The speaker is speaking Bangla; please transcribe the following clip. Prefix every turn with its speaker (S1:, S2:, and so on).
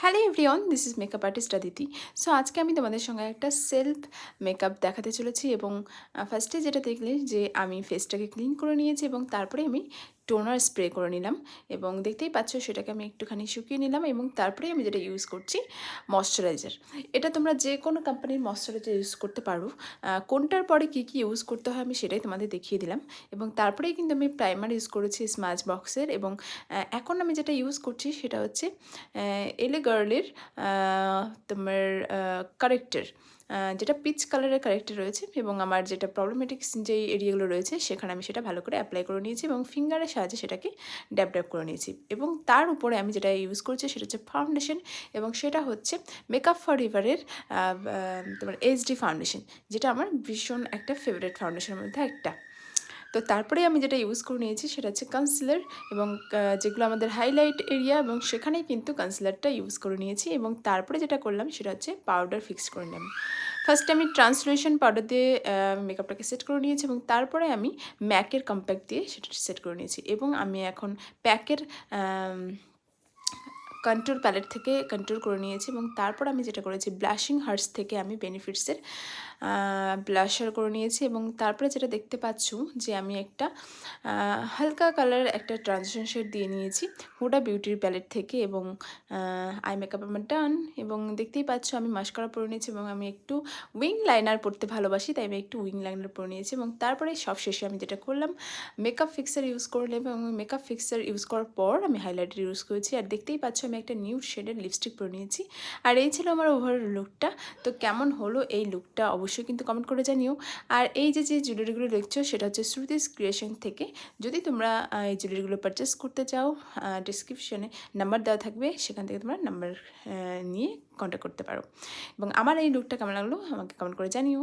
S1: Hello everyone, this is makeup artist Aditi. So আজকে আমি তোমাদের সঙ্গে একটা সেলফ মেকআপ দেখাতে চলেছি এবং ফার্স্টে যেটা দেখলে যে আমি ফেসটাকে ক্লিন করে নিয়েছি এবং তারপরে আমি টোনার স্প্রে করে নিলাম এবং দেখতেই পাচ্ছ সেটাকে আমি একটুখানি শুকিয়ে নিলাম এবং তারপরে আমি যেটা ইউজ করছি ময়শ্চারাইজার। এটা তোমরা যে কোনো কোম্পানির ময়শ্চারাইজার ইউজ করতে পারো। কোনটার পরে কী কী ইউজ করতে হয় আমি সেটাই তোমাদের দেখিয়ে দিলাম এবং তারপরেই কিন্তু আমি প্রাইমার ইউজ করেছি স্মাচ বক্সের এবং এখন আমি যেটা ইউজ করছি সেটা হচ্ছে এলে গার্লের তোমার কারেক্টার, যেটা পিচ কালারের কারেক্টার রয়েছে এবং আমার যেটা প্রবলেমেটিক যেই এরিয়াগুলো রয়েছে সেখানে আমি সেটা ভালো করে অ্যাপ্লাই করে নিয়েছি এবং ফিঙ্গারের সাহায্যে সেটাকে ড্যাব ড্যাব করে নিয়েছি এবং তার উপরে আমি যেটা ইউজ করছি সেটা হচ্ছে ফাউন্ডেশন এবং সেটা হচ্ছে মেকআপ ফর এভারের তোমার এইচডি ফাউন্ডেশন, যেটা আমার ভীষণ একটা ফেভারিট ফাউন্ডেশনের মধ্যে একটা। তো তারপরে আমি যেটা ইউজ করে নিয়েছি সেটা হচ্ছে কনসিলার এবং যেগুলো আমাদের হাইলাইট এরিয়া এবং সেখানেই কিন্তু কনসিলারটা ইউজ করে নিয়েছি এবং তারপরে যেটা করলাম সেটা হচ্ছে পাউডার ফিক্স করে নিলাম। ফার্স্টে আমি ট্রান্সলুশন পাউডার দিয়ে মেকআপটাকে সেট করে নিয়েছি এবং তারপরে আমি ম্যাকের কম্প্যাক্ট দিয়ে সেটা সেট করে নিয়েছি এবং আমি এখন প্যাকের কন্ট্রোল প্যালেট থেকে কন্ট্রোল করে নিয়েছি এবং তারপর আমি যেটা করেছি ব্লাশিং হার্টস থেকে আমি বেনিফিটসের ব্লাশার করে নিয়েছি এবং তারপরে যেটা দেখতে পাচ্ছ যে আমি একটা হালকা কালার একটা ট্রানজিশন শেড দিয়ে নিয়েছি হুডা বিউটির প্যালেট থেকে এবং আই মেকআপ আমার ডান এবং দেখতেই পাচ্ছ আমি মাস্কারা পরে নিয়েছি এবং আমি একটু উইং লাইনার পরতে ভালোবাসি, তাই আমি একটু উইং লাইনার পরে নিয়েছি এবং তারপরে সব শেষে আমি যেটা করলাম মেকআপ ফিক্সার ইউজ করলাম এবং মেকআপ ফিক্সার ইউজ করার পর আমি হাইলাইটার ইউজ করেছি আর দেখতেই পাচ্ছ আমি একটা নিউড শেডের লিপস্টিক পরে নিয়েছি। আর এই ছিল আমার ওভারঅল লুকটা। তো কেমন হলো এই লুকটা অবশ্যই কিন্তু কমেন্ট করে জানিও। আর এই যে জুয়েলারিগুলো দেখছো সেটা হচ্ছে শ্রুতিস ক্রিয়েশন থেকে। যদি তোমরা এই জুয়েলারিগুলো পারচেস করতে চাও ডিসক্রিপশনে নাম্বার দেওয়া থাকবে, সেখান থেকে তোমরা নাম্বার নিয়ে কন্ট্যাক্ট করতে পারো এবং আমার এই লুকটা কেমন লাগলো আমাকে কমেন্ট করে জানিও।